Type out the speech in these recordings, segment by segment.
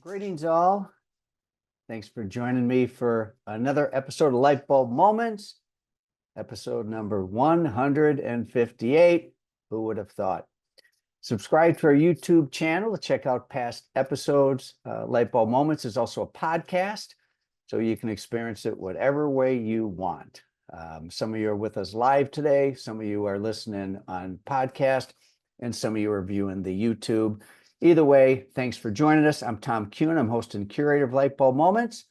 Greetings all. Thanks for joining me for another episode of Lightbulb Moments, episode number 158. Who would have thought? Subscribe to our YouTube channel to check out past episodes. Lightbulb Moments is also a podcast, so you can experience it whatever way you want. Some of you are with us live today. Some of you are listening on podcast, and some of you are viewing the YouTube. Either way, thanks for joining us. I'm Tom Kuhn. I'm host and curator of Lightbulb Moments.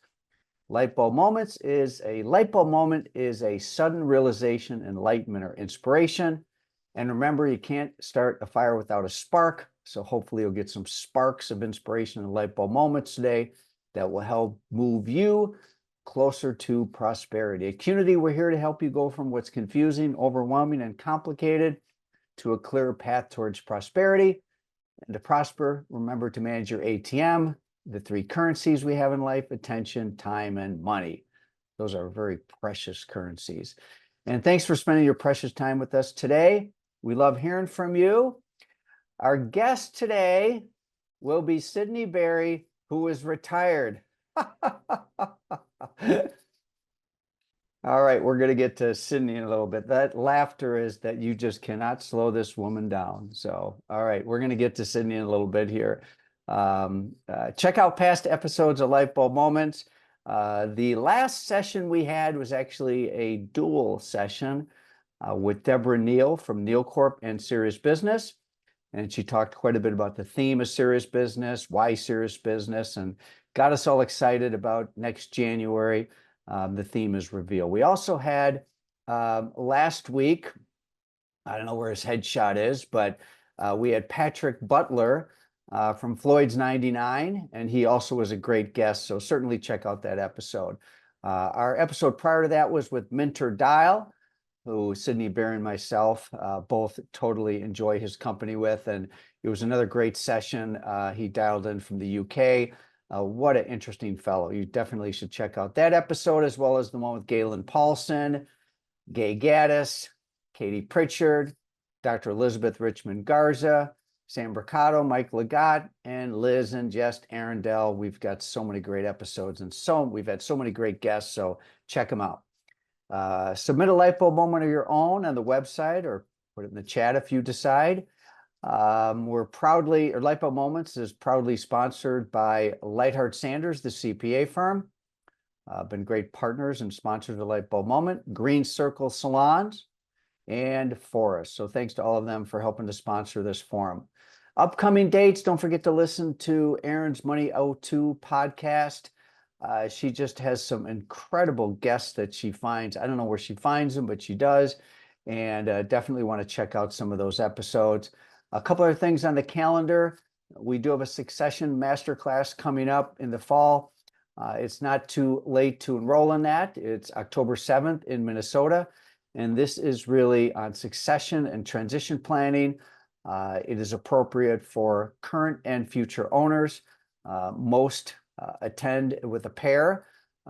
Lightbulb Moments is a lightbulb moment is a sudden realization, enlightenment, or inspiration. And remember, you can't start a fire without a spark. So hopefully you'll get some sparks of inspiration and lightbulb moments today that will help move you closer to prosperity. At Qnity, we're here to help you go from what's confusing, overwhelming, and complicated to a clearer path towards prosperity. And to prosper, remember to manage your ATM, the three currencies we have in life: attention, time, and money. Those are very precious currencies. And thanks for spending your precious time with us today. We love hearing from you. Our guest today will be Sydney Berry, who is retired. All right, we're going to get to Sydney in a little bit. That laughter is that you just cannot slow this woman down. So, all right, we're going to get to Sydney in a little bit here. Check out past episodes of Lightbulb Moments. The last session we had was actually a dual session with Deborah Neal from Neal Corp and Serious Business. And she talked quite a bit about the theme of serious business, why serious business, and got us all excited about next January. The theme is reveal. We also had last week, I don't know where his headshot is, but we had Patrick Butler from Floyd's 99, and he also was a great guest. So certainly check out that episode. Our episode prior to that was with Minter Dial, who Sydney Berry and myself both totally enjoy his company with. And it was another great session. He dialed in from the UK. What an interesting fellow. You definitely should check out that episode, as well as the one with Galen Paulson, Gay Gaddis, Katie Pritchard, Dr. Elizabeth Richmond Garza, Sam Mercado, Mike Legat, and Liz and Jess Arundel. We've got so many great episodes, and we've had so many great guests, so check them out. Submit a lightbulb moment of your own on the website, or put it in the chat if you decide. Lightbulb Moments is proudly sponsored by Lightheart Sanders, the CPA firm. Been great partners and sponsors of Lightbulb Moment, Green Circle Salons, and Forest. So thanks to all of them for helping to sponsor this forum. Upcoming dates, don't forget to listen to Erin's Money O2 podcast. She just has some incredible guests that she finds. I don't know where she finds them, but she does. And definitely want to check out some of those episodes. A couple other things on the calendar. We do have a succession masterclass coming up in the fall. It's not too late to enroll in that. It's October 7th in Minnesota. And this is really on succession and transition planning. It is appropriate for current and future owners. Most attend with a pair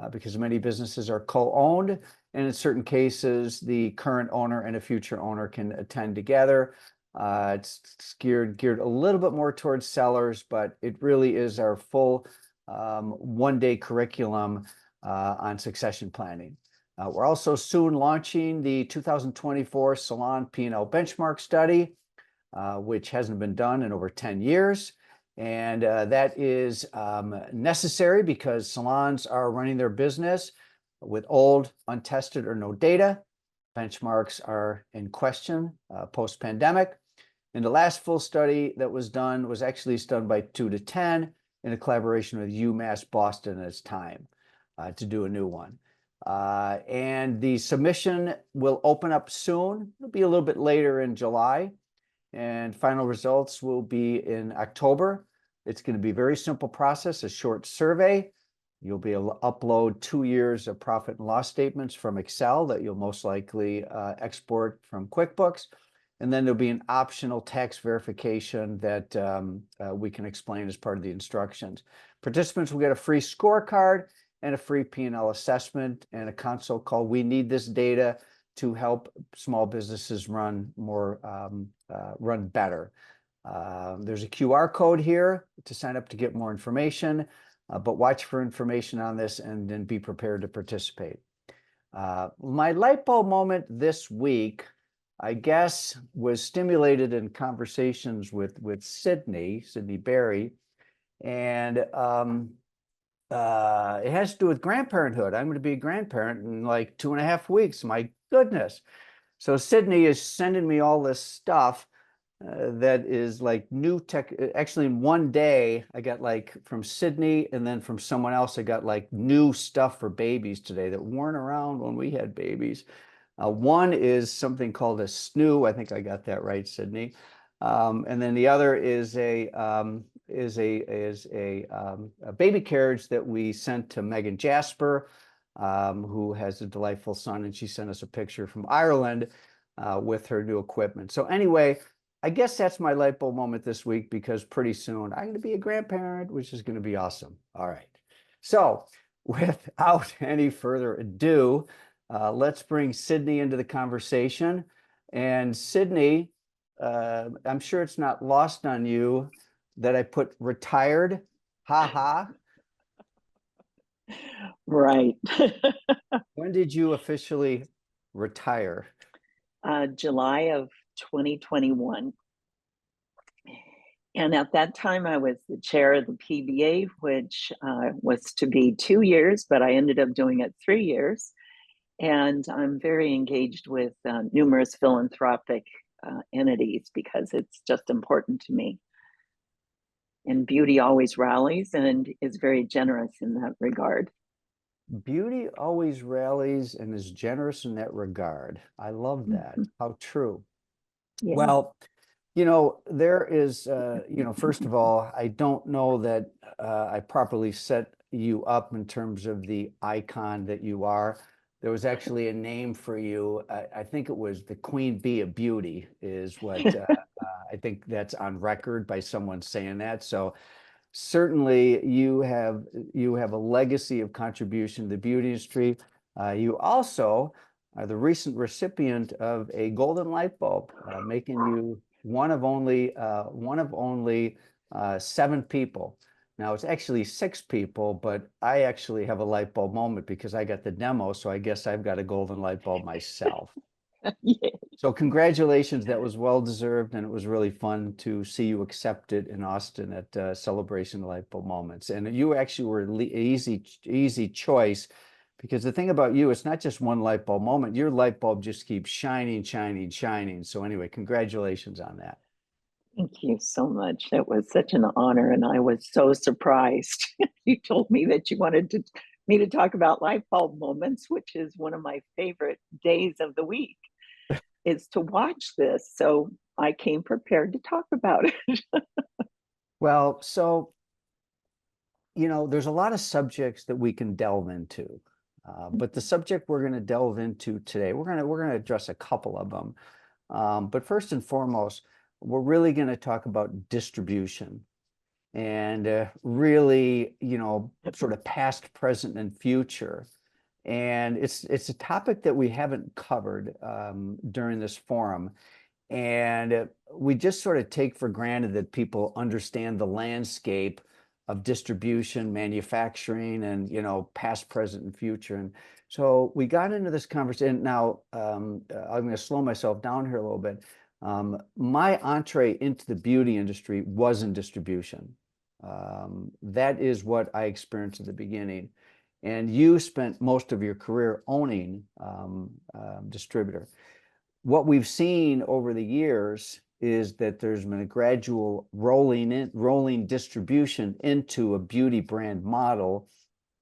because many businesses are co-owned. And in certain cases, the current owner and a future owner can attend together. It's geared a little bit more towards sellers, but it really is our full one-day curriculum on succession planning. We're also soon launching the 2024 Salon P&L Benchmark Study, which hasn't been done in over 10 years. And that is necessary because salons are running their business with old, untested, or no data. Benchmarks are in question post-pandemic. And the last full study that was done was actually done by 2 to 10 in a collaboration with UMass Boston at its time to do a new one. And the submission will open up soon. It'll be a little bit later in July. And final results will be in October. It's going to be a very simple process, a short survey. You'll be able to upload 2 years of profit and loss statements from Excel that you'll most likely export from QuickBooks. And then there'll be an optional tax verification that we can explain as part of the instructions. Participants will get a free scorecard and a free P&L assessment and a console called We Need This Data to help small businesses run better. There's a QR code here to sign up to get more information, but watch for information on this and then be prepared to participate. My light bulb moment this week, I guess, was stimulated in conversations with Sydney Berry, and it has to do with grandparenthood. I'm going to be a grandparent in like 2.5 weeks. My goodness. So Sydney is sending me all this stuff that is like new tech. Actually, in one day, I got like from Sydney and then from someone else, I got like new stuff for babies today that weren't around when we had babies. One is something called a snoo. I think I got that right, Sydney. And then the other is a baby carriage that we sent to Megan Jasper, who has a delightful son, and she sent us a picture from Ireland with her new equipment. So anyway, I guess that's my light bulb moment this week, because pretty soon I'm going to be a grandparent, which is going to be awesome. All right. So without any further ado, let's bring Sydney into the conversation. And Sydney, I'm sure it's not lost on you that I put retired, ha ha. Right. When did you officially retire? July of 2021. And at that time, I was the chair of the PBA, which was to be 2 years, but I ended up doing it 3 years. And I'm very engaged with numerous philanthropic entities because it's just important to me. And beauty always rallies and is very generous in that regard. Beauty always rallies and is generous in that regard. I love that. How true. Yeah. Well, there is, first of all, I don't know that I properly set you up in terms of the icon that you are. There was actually a name for you. I think it was the Queen Bee of Beauty is what I think that's on record by someone saying that. So certainly you have a legacy of contribution to the beauty industry. You also are the recent recipient of a Golden Lightbulb, making you one of only 7 people. Now it's actually 6 people, but I actually have a light bulb moment because I got the demo, so I guess I've got a Golden Lightbulb myself. Yeah. So congratulations, that was well deserved, and it was really fun to see you accept it in Austin at Celebration of Lightbulb Moments. And you actually were an easy choice, because the thing about you, it's not just one light bulb moment. Your light bulb just keeps shining, shining, shining. So anyway, congratulations on that. Thank you so much. That was such an honor, and I was so surprised. You told me that you wanted me to talk about light bulb moments, which is one of my favorite days of the week, is to watch this. So I came prepared to talk about it. Well, so, there's a lot of subjects that we can delve into. But the subject we're going to delve into today, we're going to address a couple of them. But first and foremost, we're really going to talk about distribution and really, sort of past, present, and future. And it's a topic that we haven't covered during this forum. And we just sort of take for granted that people understand the landscape of distribution, manufacturing, and, past, present, and future. And so we got into this conversation. Now, I'm going to slow myself down here a little bit. My entree into the beauty industry was in distribution. That is what I experienced at the beginning. And you spent most of your career owning distributor. What we've seen over the years is that there's been a gradual rolling distribution into a beauty brand model,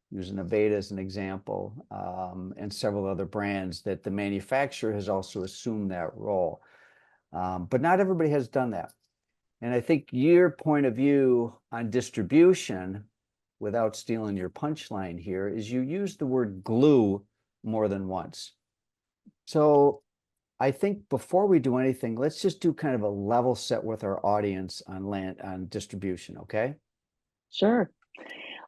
using Aveda as an example, and several other brands, that the manufacturer has also assumed that role. But not everybody has done that. And I think your point of view on distribution, without stealing your punchline here, is you use the word glue more than once. So I think before we do anything, let's just do kind of a level set with our audience on distribution, okay? Sure.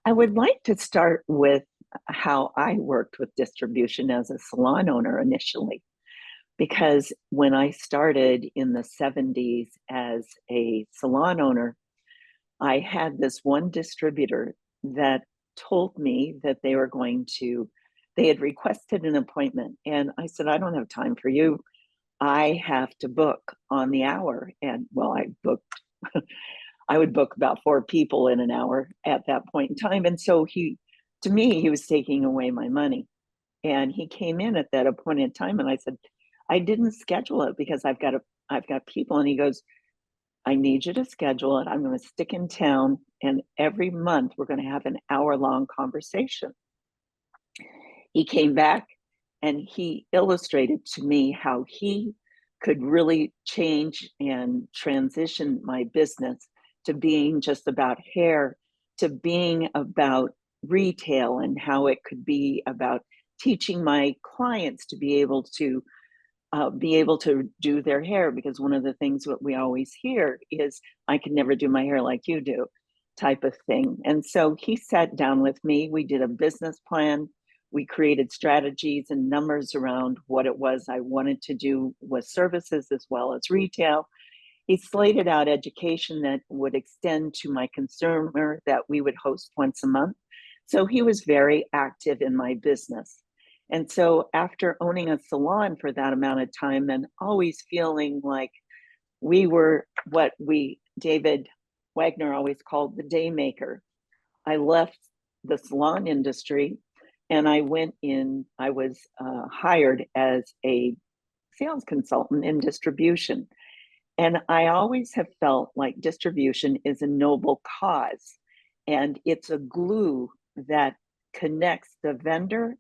I would like to start with how I worked with distribution as a salon owner initially, because when I started in the 70s as a salon owner, I had this one distributor that told me that they had requested an appointment. And I said, I don't have time for you. I have to book on the hour. And well, I would book about 4 people in an hour at that point in time. And so to me, he was taking away my money. And he came in at that appointed time, and I said, I didn't schedule it because I've got people. And he goes, I need you to schedule it. I'm going to stick in town, and every month we're going to have an hour-long conversation. He came back and he illustrated to me how he could really change and transition my business to being just about hair, to being about retail, and how it could be about teaching my clients to be able to do their hair, because one of the things that we always hear is, I can never do my hair like you do, type of thing. And so he sat down with me, we did a business plan, we created strategies and numbers around what it was I wanted to do with services as well as retail. He slated out education that would extend to my consumer that we would host once a month. So he was very active in my business. And so after owning a salon for that amount of time and always feeling like we were what David Wagner always called the day maker, I left the salon industry and I was hired as a sales consultant in distribution. And I always have felt like distribution is a noble cause, and it's a glue that connects the vendor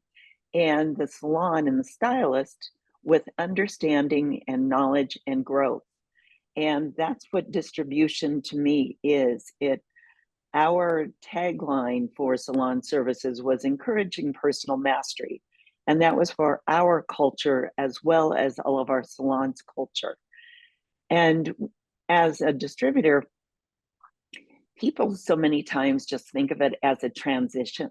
and the salon and the stylist with understanding and knowledge and growth. And that's what distribution to me is. Our tagline for salon services was encouraging personal mastery. And that was for our culture as well as all of our salons' culture. And as a distributor, people so many times just think of it as a transaction.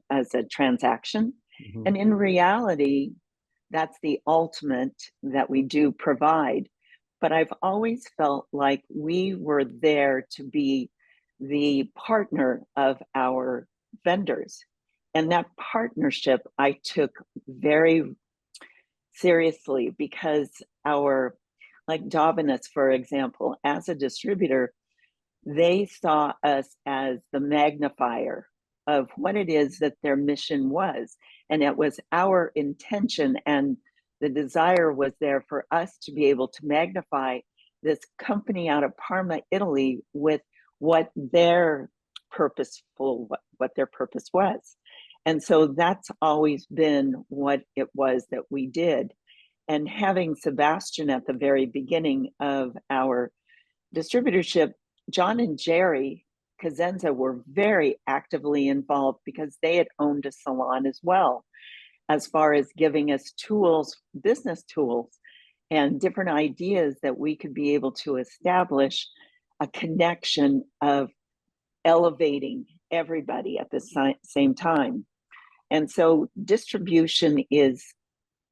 Mm-hmm. And in reality, that's the ultimate that we do provide. But I've always felt like we were there to be the partner of our vendors. And that partnership I took very seriously, because like Dominus, for example, as a distributor, they saw us as the magnifier of what it is that their mission was. And it was our intention, and the desire was there for us to be able to magnify this company out of Parma, Italy, with what their purpose was. And so that's always been what it was that we did. And having Sebastian at the very beginning of our distributorship, John and Jerry Cosenza were very actively involved because they had owned a salon as well, as far as giving us tools, business tools, and different ideas that we could be able to establish a connection of elevating everybody at the same time. And so distribution is,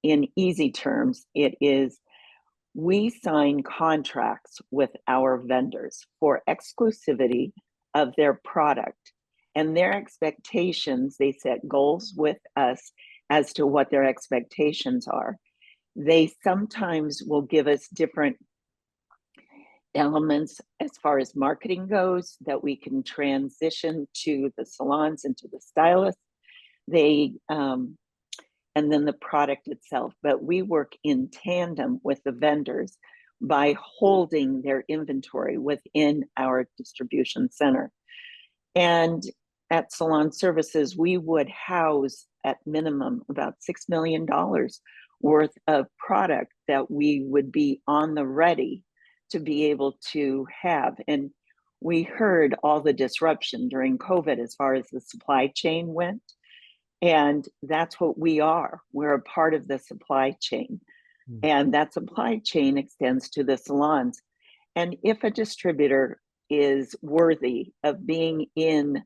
in easy terms, we sign contracts with our vendors for exclusivity of their product, and their expectations, they set goals with us as to what their expectations are. They sometimes will give us different elements as far as marketing goes that we can transition to the salons and to the stylists. And then the product itself. But we work in tandem with the vendors by holding their inventory within our distribution center. And at Salon Services, we would house at minimum about $6 million worth of product that we would be on the ready to be able to have. And we heard all the disruption during COVID as far as the supply chain went. And that's what we are. We're a part of the supply chain. Mm-hmm. And that supply chain extends to the salons. And if a distributor is worthy of being in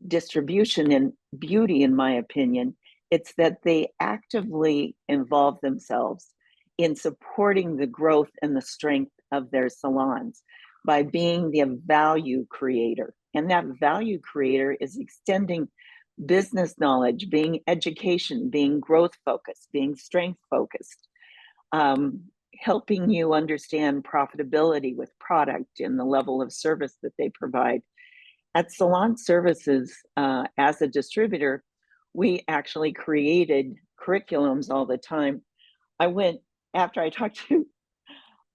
distribution and beauty, in my opinion, it's that they actively involve themselves in supporting the growth and the strength of their salons by being the value creator. And that value creator is extending business knowledge, being education, being growth focused, being strength focused, helping you understand profitability with product and the level of service that they provide. At Salon Services, as a distributor, we actually created curriculums all the time. After I talked to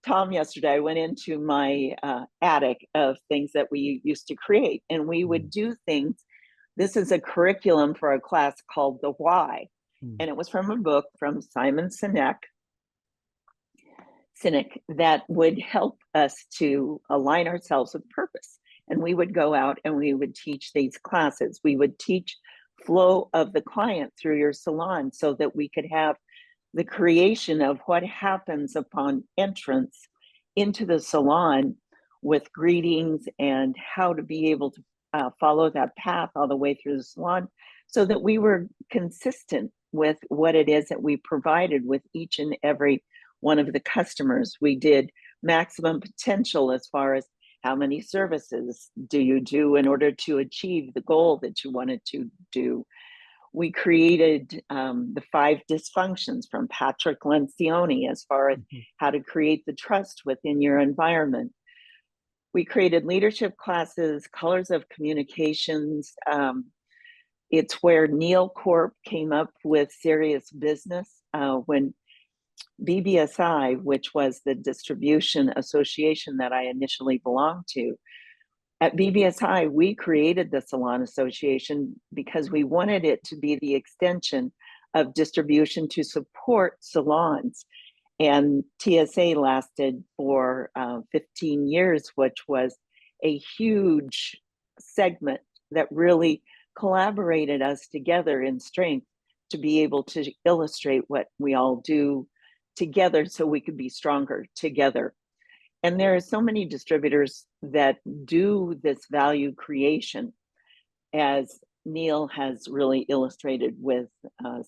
Tom yesterday, I went into my attic of things that we used to create, and we would do things. This is a curriculum for a class called The Why, and it was from a book from Simon Sinek that would help us to align ourselves with purpose. And we would go out and we would teach these classes. We would teach flow of the client through your salon so that we could have the creation of what happens upon entrance into the salon with greetings and how to be able to follow that path all the way through the salon, so that we were consistent with what it is that we provided with each and every one of the customers. We did maximum potential as far as how many services do you do in order to achieve the goal that you wanted to do. We created the 5 dysfunctions from Patrick Lencioni as far as how to create the trust within your environment. We created leadership classes, colors of communications. It's where Neil Corp came up with serious business when BBSI, which was the distribution association that I initially belonged to. At BBSI, we created the Salon Association because we wanted it to be the extension of distribution to support salons. And TSA lasted for 15 years, which was a huge segment that really collaborated us together in strength to be able to illustrate what we all do together so we could be stronger together. And there are so many distributors that do this value creation, as Neil has really illustrated with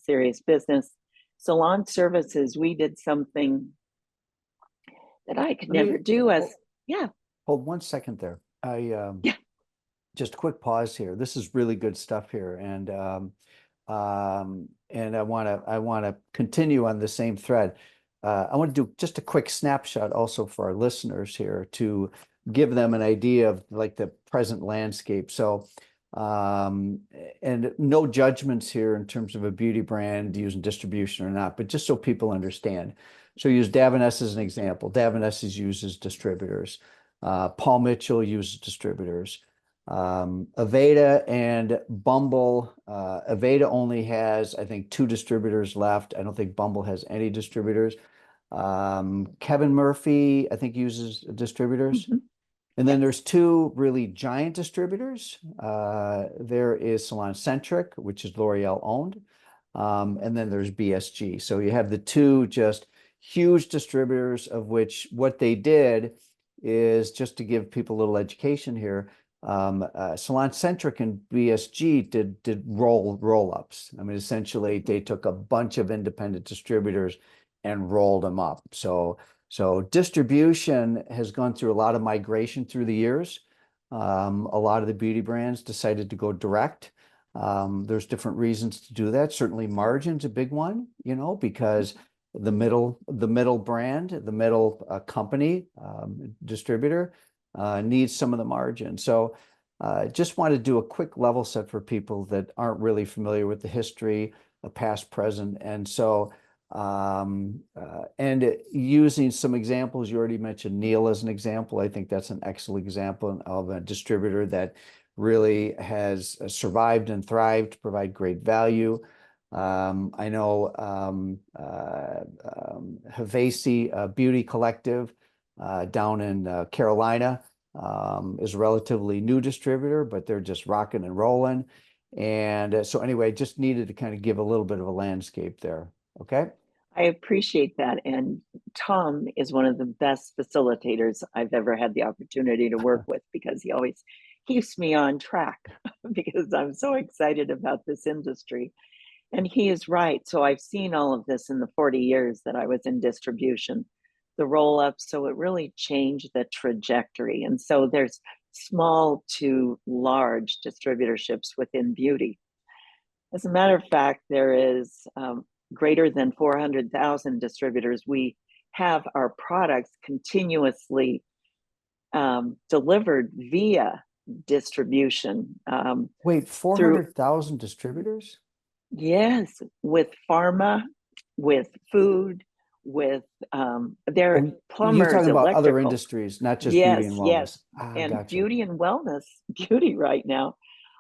Serious Business. Salon Services, we did something that I could never do as, Hold 1 second there. Just a quick pause here. This is really good stuff here. And I want to continue on the same thread. I want to do just a quick snapshot also for our listeners here to give them an idea of like the present landscape. So, and no judgments here in terms of a beauty brand using distribution or not, but just so people understand. So use Davines as an example. Davines uses distributors. Paul Mitchell uses distributors. Aveda and Bumble. Aveda only has, I think, 2 distributors left. I don't think Bumble has any distributors. Kevin Murphy, I think, uses distributors. And then there's 2 really giant distributors. There is Salon Centric, which is L'Oreal owned. And then there's BSG. So you have the 2 just huge distributors, of which what they did is, just to give people a little education here, Salon Centric and BSG did roll-ups. I mean, essentially, they took a bunch of independent distributors and rolled them up. So distribution has gone through a lot of migration through the years. A lot of the beauty brands decided to go direct. There's different reasons to do that. Certainly margin's a big one, you know, because the middle brand, the middle company, distributor needs some of the margin. So just want to do a quick level set for people that aren't really familiar with the history, the past, present. And so and using some examples, you already mentioned Neil as an example. I think that's an excellent example of a distributor that really has survived and thrived to provide great value. I know Havasi Beauty Collective down in Carolina is a relatively new distributor, but they're just rocking and rolling. And so anyway, just needed to kind of give a little bit of a landscape there. Okay. I appreciate that. And Tom is one of the best facilitators I've ever had the opportunity to work with, because he always keeps me on track because I'm so excited about this industry. And he is right. So I've seen all of this in the 40 years that I was in distribution, the roll up. So it really changed the trajectory. And so there's small to large distributorships within beauty. As a matter of fact, there is greater than 400,000 distributors. We have our products continuously delivered via distribution. Wait, Through 400,000 distributors? Yes, with pharma, with food, with their Oh, you're plumbers, talking about other electrical. industries, not just beauty and Yes, wellness. yes. Ah, And gotcha. beauty and wellness, beauty right now,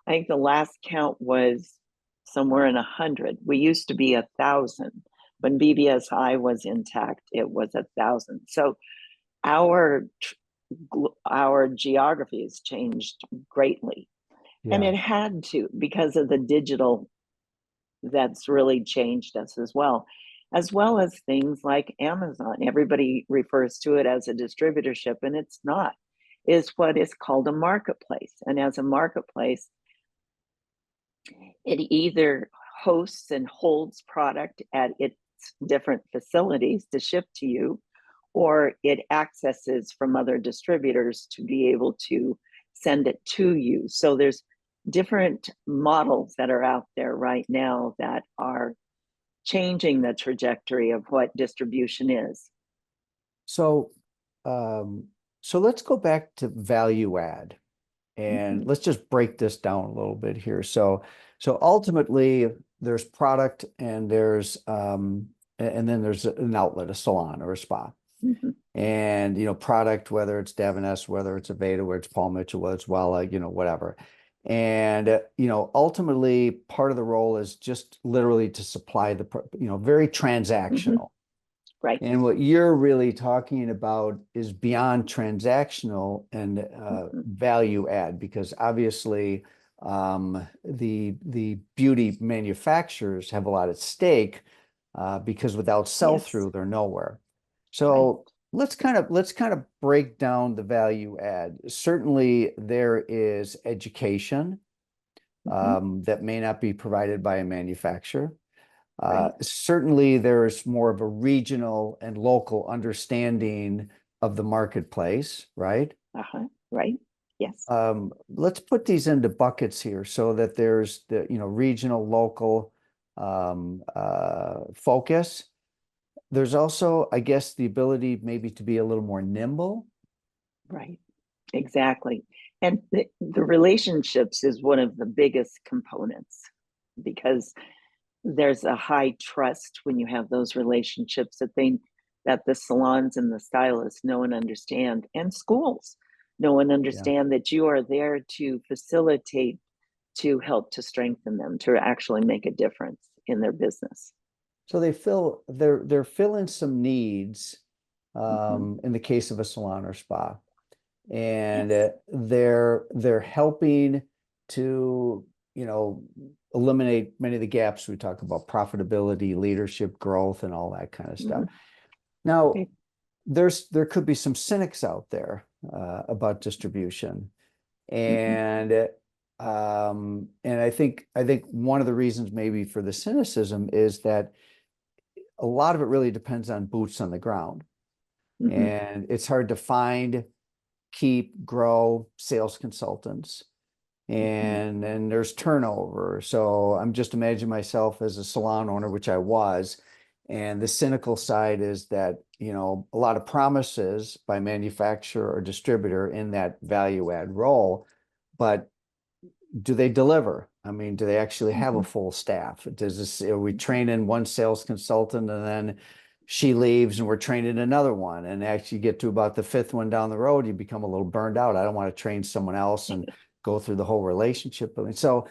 I think the last count was somewhere in 100. We used to be 1,000. When BBSI was intact, it was 1,000. So our our geography has changed greatly. And Yeah. it had to because of the digital that's really changed us as well as things like Amazon. Everybody refers to it as a distributorship, and it's not. Is what is called a marketplace. And as a marketplace, it either hosts and holds product at its different facilities to ship to you, or it accesses from other distributors to be able to send it to you. So there's different models that are out there right now that are changing the trajectory of what distribution is. So, so let's go back to value add, and Mhm. let's just break this down a little bit here. So ultimately, there's product, and and then there's an outlet, a salon or a spa. Mhm. And product, whether it's Devaness, whether it's Aveda, whether it's Paul Mitchell, whether it's Wella, whatever. And ultimately, part of the role is just literally to supply very Mhm. transactional. Right. And what you're really talking about is beyond transactional and Mhm. value add, because obviously the beauty manufacturers have a lot at stake, because without Yes. sell-through, they're nowhere. Right. So let's kind of break down the value add. Certainly, there is education Mhm. that may not be provided by a manufacturer. Right. Certainly, there's more of a regional and local understanding of the marketplace, right? Uh-huh. Right. Yes. Let's put these into buckets here so that there's the regional, local focus. There's also, I guess, the ability maybe to be a little more nimble. Right. Exactly. And the relationships is one of the biggest components because there's a high trust when you have those relationships that the salons and the stylists know and understand, and schools know and Yeah. understand that you are there to facilitate, to help to strengthen them, to actually make a difference in their business. So they're filling some needs Mm-hmm. in the case of a salon or spa. And Yes. they're helping to eliminate many of the gaps we talk about: profitability, leadership, growth, and all that kind of stuff. Mm-hmm. Now, Right. there could be some cynics out there about distribution, Mm-hmm. and I think one of the reasons maybe for the cynicism is that a lot of it really depends on boots on the ground, Mm-hmm. and it's hard to find, keep, grow sales consultants, Mm-hmm. and there's turnover. So I'm just imagining myself as a salon owner, which I was, and the cynical side is that a lot of promises by manufacturer or distributor in that value add role, but do they deliver? I mean, do they actually have a Mm-hmm. full staff? Are we training one sales consultant and then she leaves and we're training another one? And actually get to about the fifth one down the road, you become a little burned out. I don't want to train someone else and go through the whole relationship building. So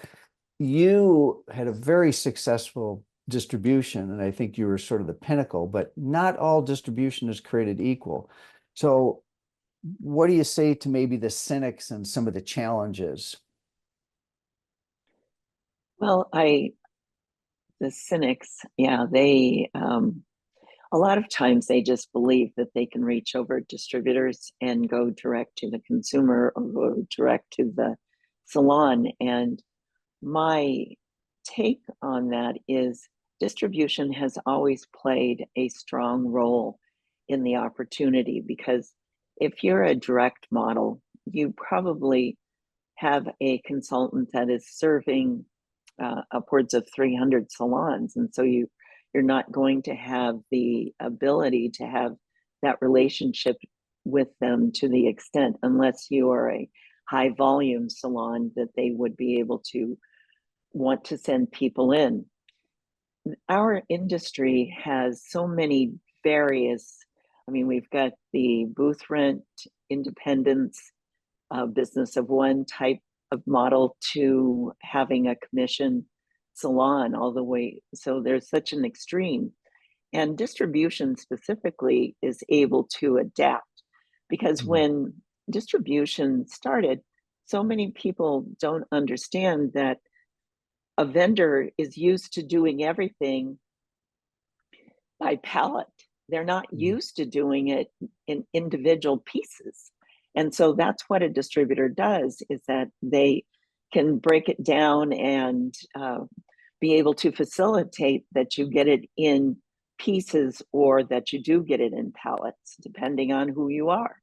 you had a very successful distribution, and I think you were sort of the pinnacle, but not all distribution is created equal. So what do you say to maybe the cynics and some of the challenges? Well, the cynics, yeah, they a lot of times they just believe that they can reach over distributors and go direct to the consumer or go direct to the salon. And my take on that is distribution has always played a strong role in the opportunity, because if you're a direct model, you probably have a consultant that is serving upwards of 300 salons. And so you're not going to have the ability to have that relationship with them to the extent, unless you are a high volume salon, that they would be able to want to send people in. Our industry has so many various, I mean, we've got the booth rent, independence, business of one type of model to having a commission salon all the way. So there's such an extreme. And distribution specifically is able to adapt, because when distribution started, so many people don't understand that a vendor is used to doing everything by pallet. They're not used to doing it in individual pieces. And so that's what a distributor does, is that they can break it down and be able to facilitate that you get it in pieces, or that you do get it in pallets, depending on who you are.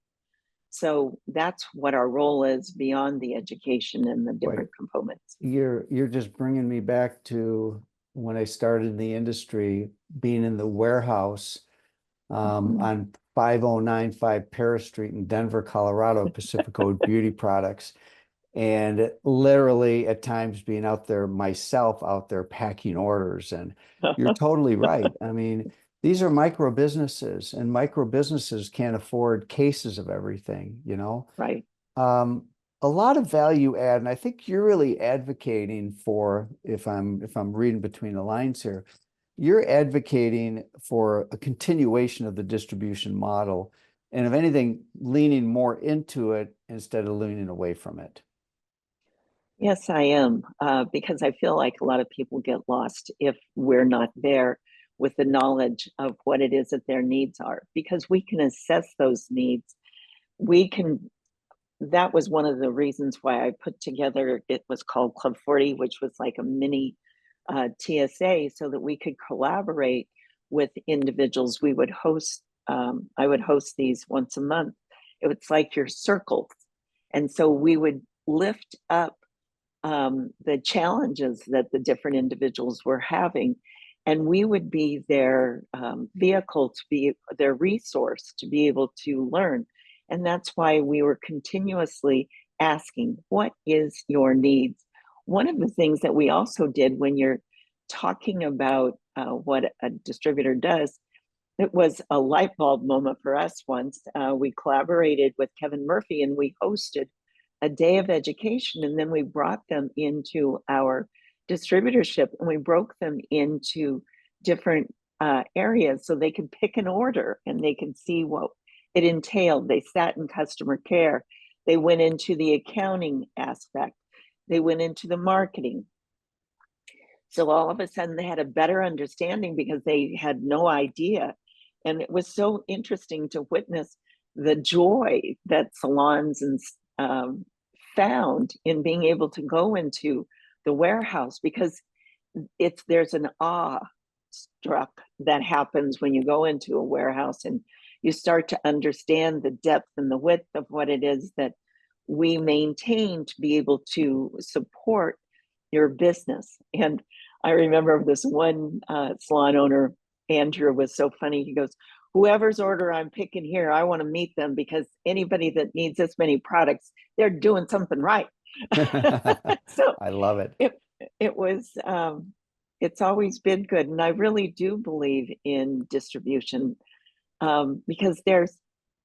So that's what our role is beyond the education and the different components. You're just bringing me back to when I started in the industry, being in the warehouse on 5095 Paris Street in Denver, Colorado, Pacific Code Beauty Products. And literally at times being out there myself, out there packing orders. And you're totally right. I mean, these are micro businesses, and micro businesses can't afford cases of everything, you know? Right. A lot of value add, and I think you're really advocating for, if I'm reading between the lines here, you're advocating for a continuation of the distribution model, and if anything, leaning more into it instead of leaning away from it. Yes, I am, because I feel like a lot of people get lost if we're not there with the knowledge of what it is that their needs are, because we can assess those needs. That was one of the reasons why I put together, it was called Club 40, which was like a mini TSA, so that we could collaborate with individuals. I would host these once a month. It's like your circles. And so we would lift up the challenges that the different individuals were having, and we would be their vehicle, to be their resource, to be able to learn. And that's why we were continuously asking, what is your needs? One of the things that we also did, when you're talking about what a distributor does, it was a light bulb moment for us once. We collaborated with Kevin Murphy, and we hosted a day of education, and then we brought them into our distributorship, and we broke them into different areas so they could pick an order and they could see what it entailed. They sat in customer care, they went into the accounting aspect, they went into the marketing. So all of a sudden they had a better understanding, because they had no idea. And it was so interesting to witness the joy that salons and found in being able to go into the warehouse, because there's an awe struck that happens when you go into a warehouse and you start to understand the depth and the width of what it is that we maintain to be able to support your business. And I remember this one salon owner, Andrew, was so funny. He goes, whoever's order I'm picking here, I want to meet them, because anybody that needs this many products, they're doing something right. So I love it. It was, it's always been good. And I really do believe in distribution, because there's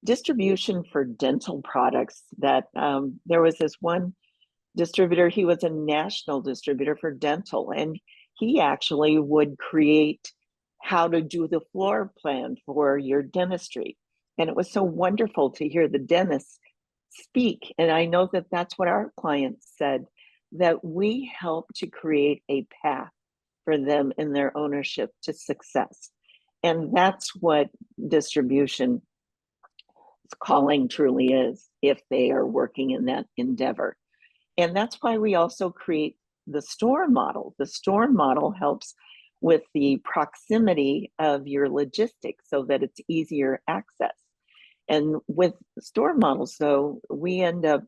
distribution for dental products that there was this one distributor, he was a national distributor for dental, and he actually would create how to do the floor plan for your dentistry. And it was so wonderful to hear the dentists speak. And I know that that's what our clients said, that we help to create a path for them in their ownership to success. And that's what distribution calling truly is, if they are working in that endeavor. And that's why we also create the store model. The store model helps with the proximity of your logistics so that it's easier access. And with store models, though, we end up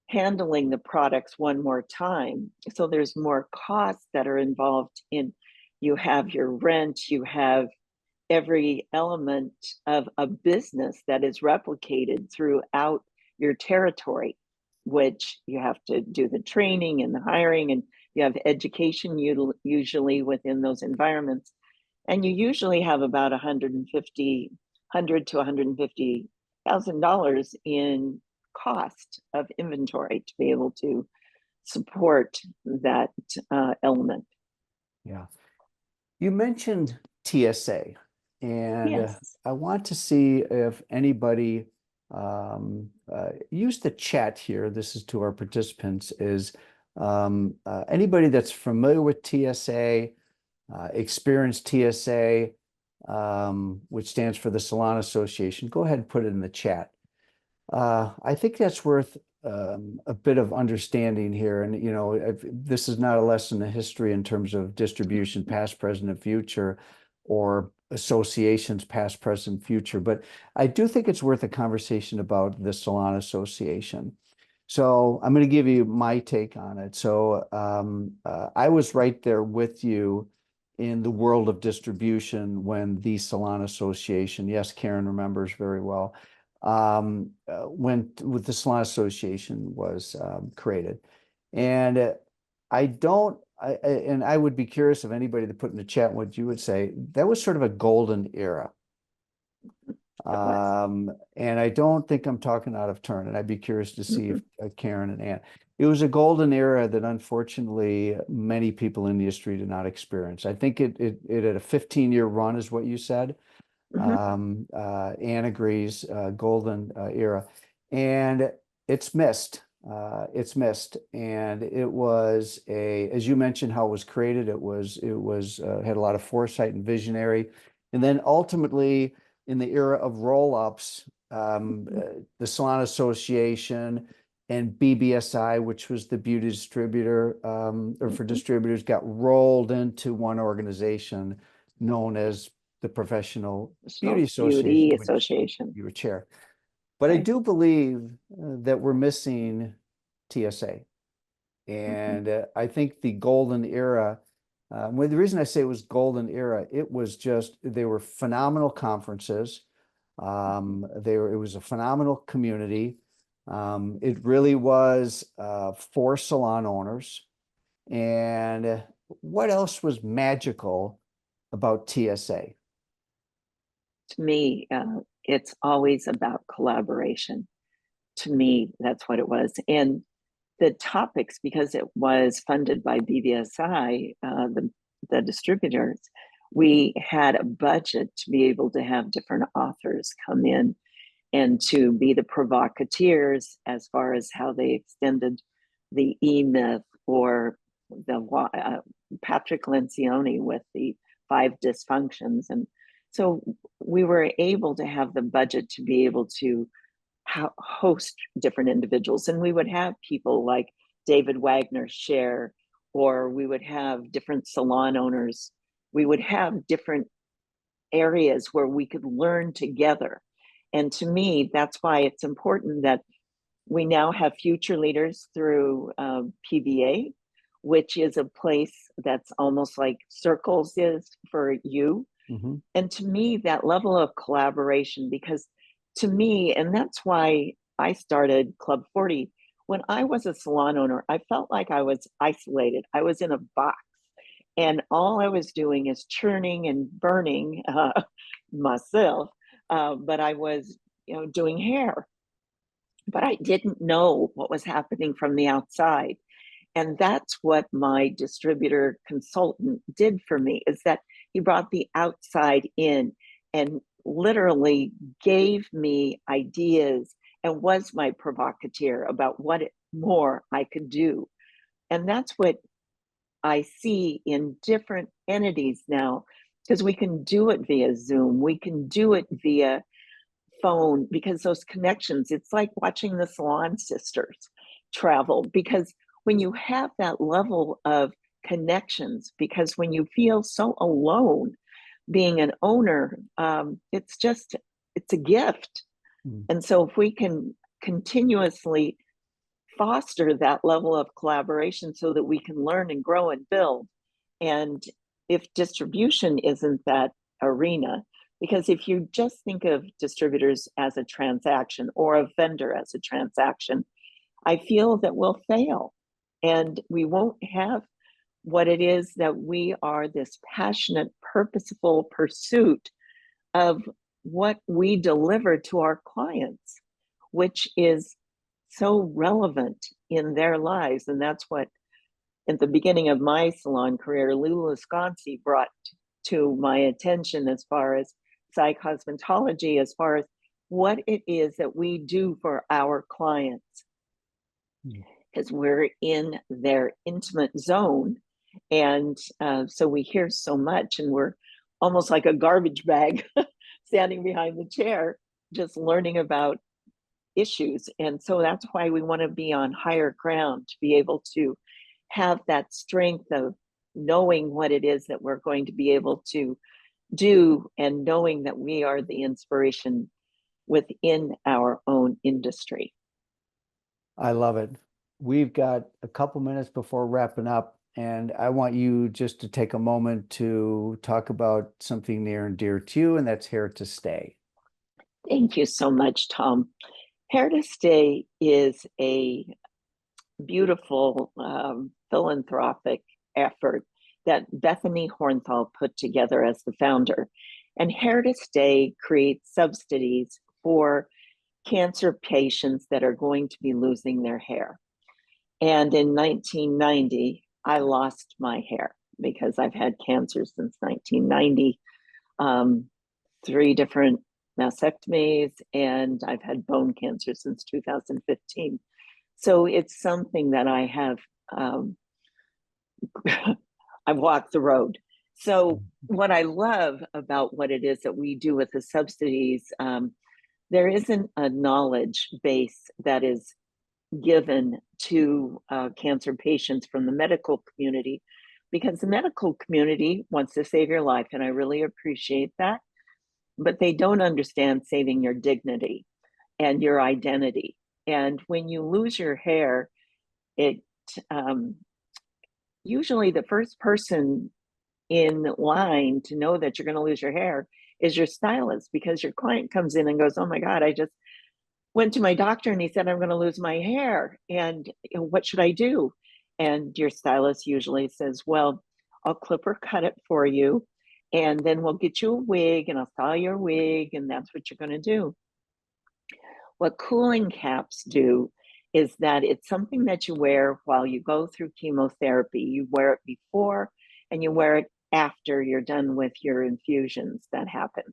handling the products one more time. So there's more costs that are involved in, you have your rent, you have every element of a business that is replicated throughout your territory, which you have to do the training and the hiring, and you have education usually within those environments. And you usually have about $100 to $150,000 in cost of inventory to be able to support that element. Yeah. You mentioned TSA, and Yes. I want to see if anybody use the chat here. This is to our participants, is anybody that's familiar with TSA, experienced TSA, which stands for the Salon Association. Go ahead and put it in the chat. I think that's worth a bit of understanding here. And, you know, this is not a lesson in history in terms of distribution, past, present, and future, or associations, past, present, future. But I do think it's worth a conversation about the Salon Association. So I'm going to give you my take on it. So I was right there with you in the world of distribution when the Salon Association, yes, Karen remembers very well, when with the Salon Association was created. And I would be curious if anybody to put in the chat what you would say. That was sort of a golden era. And I don't think I'm talking out of turn, and I'd be curious to see if Karen and Ann. It was a golden era that unfortunately many people in the industry did not experience. I think it had a 15-year run, is what you said. Ann agrees, golden era, and it's missed. It's missed, and it was as you mentioned, how it was created. It was had a lot of foresight and visionary, and then ultimately in the era of roll-ups, the Salon Association and BBSI, which was the beauty distributor, or for distributors, got rolled into one organization known as the Professional Beauty Association, which you were chair. But I do believe that we're missing TSA. And I think the golden era, well, the reason I say it was golden era, it was just, they were phenomenal conferences. It was a phenomenal community. It really was for salon owners. And what else was magical about TSA? To me, it's always about collaboration. To me, that's what it was. And the topics, because it was funded by BBSI, the distributors, we had a budget to be able to have different authors come in and to be the provocateurs as far as how they extended the E-myth, or the Patrick Lencioni with the 5 dysfunctions. And so we were able to have the budget to be able to host different individuals. And we would have people like David Wagner share, or we would have different salon owners. We would have different areas where we could learn together. And to me, that's why it's important that we now have future leaders through PBA, which is a place that's almost like Circles is for you. And to me, that level of collaboration, because to me, and that's why I started Club 40, when I was a salon owner, I felt like I was isolated. I was in a box, and all I was doing is churning and burning myself. But I was, doing hair, but I didn't know what was happening from the outside. And that's what my distributor consultant did for me, is that he brought the outside in and literally gave me ideas and was my provocateur about what more I could do. And that's what I see in different entities now, because we can do it via Zoom, we can do it via phone, because those connections, it's like watching the Salon Sisters travel, because when you have that level of connections, because when you feel so alone being an owner, it's a gift. Mm. And so if we can continuously foster that level of collaboration so that we can learn and grow and build. And if distribution isn't that arena, because if you just think of distributors as a transaction or a vendor as a transaction, I feel that we'll fail and we won't have what it is that we are, this passionate, purposeful pursuit of what we deliver to our clients, which is so relevant in their lives. And that's what, at the beginning of my salon career, Lou Lasconci brought to my attention as far as psychosmetology, as far as what it is that we do for our clients. Because we're in their intimate zone. And so we hear so much, and we're almost like a garbage bag standing behind the chair, just learning about issues. And so that's why we want to be on higher ground, to be able to have that strength of knowing what it is that we're going to be able to do, and knowing that we are the inspiration within our own industry. I love it. We've got a couple minutes before wrapping up, and I want you just to take a moment to talk about something near and dear to you, and that's Here to Stay. Thank you so much, Tom. Here to Stay is a beautiful philanthropic effort that Bethany Hornthal put together as the founder. And Here to Stay creates subsidies for cancer patients that are going to be losing their hair. And in 1990, I lost my hair because I've had cancer since 1990, 3 different mastectomies, and I've had bone cancer since 2015. So it's something that I have, I've walked the road. So what I love about what it is that we do with the subsidies, there isn't a knowledge base that is given to cancer patients from the medical community, because the medical community wants to save your life, and I really appreciate that, but they don't understand saving your dignity and your identity. And when you lose your hair, it usually the first person in line to know that you're going to lose your hair is your stylist, because your client comes in and goes, oh my God, I just went to my doctor and he said I'm going to lose my hair, and what should I do? And your stylist usually says, well, I'll clip or cut it for you, and then we'll get you a wig and I'll style your wig, and that's what you're going to do. What cooling caps do is that it's something that you wear while you go through chemotherapy. You wear it before and you wear it after you're done with your infusions that happen.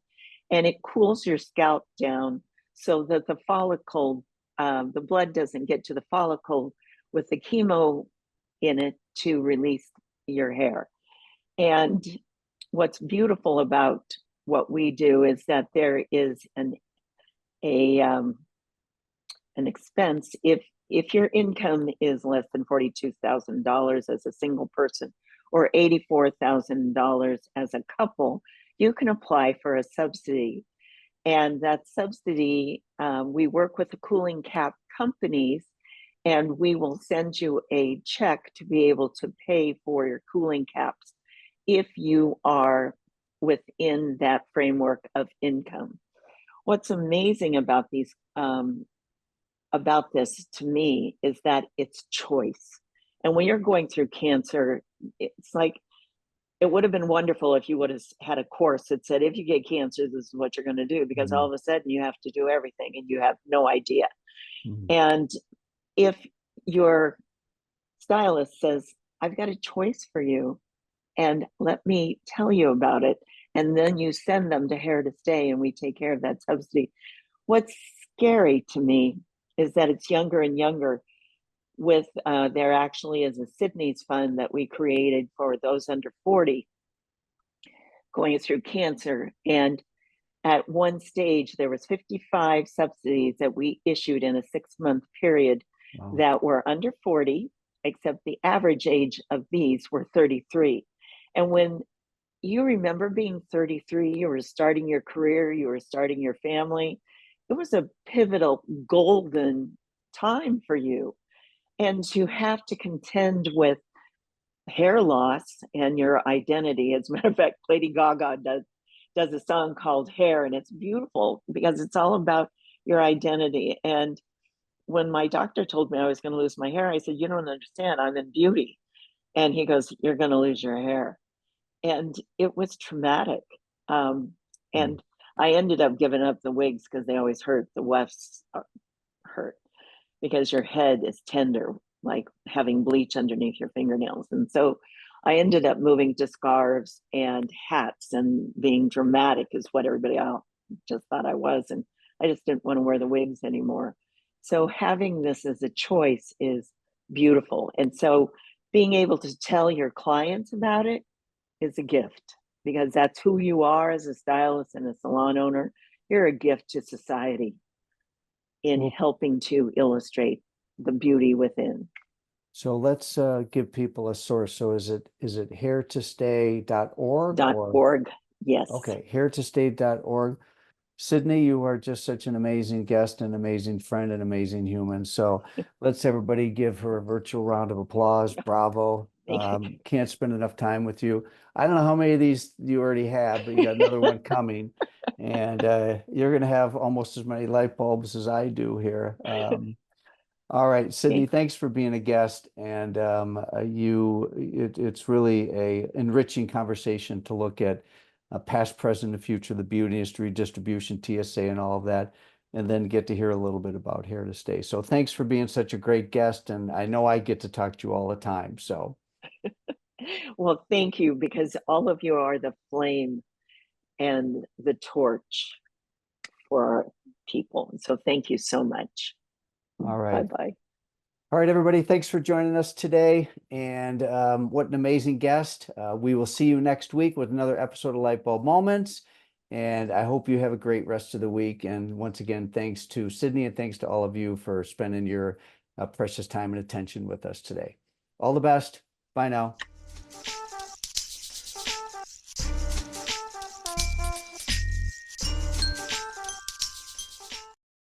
And it cools your scalp down so that the follicle, the blood doesn't get to the follicle with the chemo in it to release your hair. And what's beautiful about what we do is that there is an expense if your income is less than $42,000 as a single person, or $84,000 as a couple, you can apply for a subsidy. And that subsidy, we work with the cooling cap companies, and we will send you a check to be able to pay for your cooling caps if you are within that framework of income. What's amazing about these about this to me is that it's choice. And when you're going through cancer, it's like, it would have been wonderful if you would have had a course that said, if you get cancer, this is what you're going to do, because all of a sudden you have to do everything and you have no idea. And if your stylist says, I've got a choice for you, and let me tell you about it, and then you send them to Here to Stay and we take care of that subsidy. What's scary to me is that it's younger and younger. With there actually is a Sydney's fund that we created for those under 40 going through cancer. And at one stage, there was 55 subsidies that we issued in a 6-month period. Wow. That were under 40 except the average age of these were 33. And when you remember being 33, you were starting your career, you were starting your family, it was a pivotal, golden time for you. And to have to contend with hair loss and your identity. As a matter of fact, Lady Gaga does a song called Hair, and it's beautiful because it's all about your identity. And when my doctor told me I was going to lose my hair, I said, "You don't understand, I'm in beauty." And he goes, "You're going to lose your hair." And it was traumatic. And I ended up giving up the wigs because they always hurt. The wefts hurt because your head is tender, like having bleach underneath your fingernails. And so I ended up moving to scarves and hats, and being dramatic is what everybody else just thought I was. And I just didn't want to wear the wigs anymore. So having this as a choice is beautiful. And so being able to tell your clients about it is a gift, because that's who you are as a stylist and a salon owner. You're a gift to society in helping to illustrate the beauty within. So let's give people a source. So is it hairtostay.org or .org, yes. Okay, hairtostay.org. Sydney, you are just such an amazing guest, an amazing friend, an amazing human. So let's everybody give her a virtual round of applause. Bravo. Can't spend enough time with you. I don't know how many of these you already have, but you got another one coming. And you're going to have almost as many light bulbs as I do here. All right, Sydney, thanks for being a guest. And it's really a enriching conversation to look at past, present, and future, the beauty industry, distribution, TSA, and all of that, and then get to hear a little bit about Hair to Stay. So thanks for being such a great guest. And I know I get to talk to you all the time. So, well, thank you, because all of you are the flame and the torch for our people. So thank you so much. all right. Bye-bye. All right, everybody, thanks for joining us today. And what an amazing guest. We will see you next week with another episode of Lightbulb Moments. And I hope you have a great rest of the week. And once again, thanks to Sydney, and thanks to all of you for spending your precious time and attention with us today. All the best. Bye now.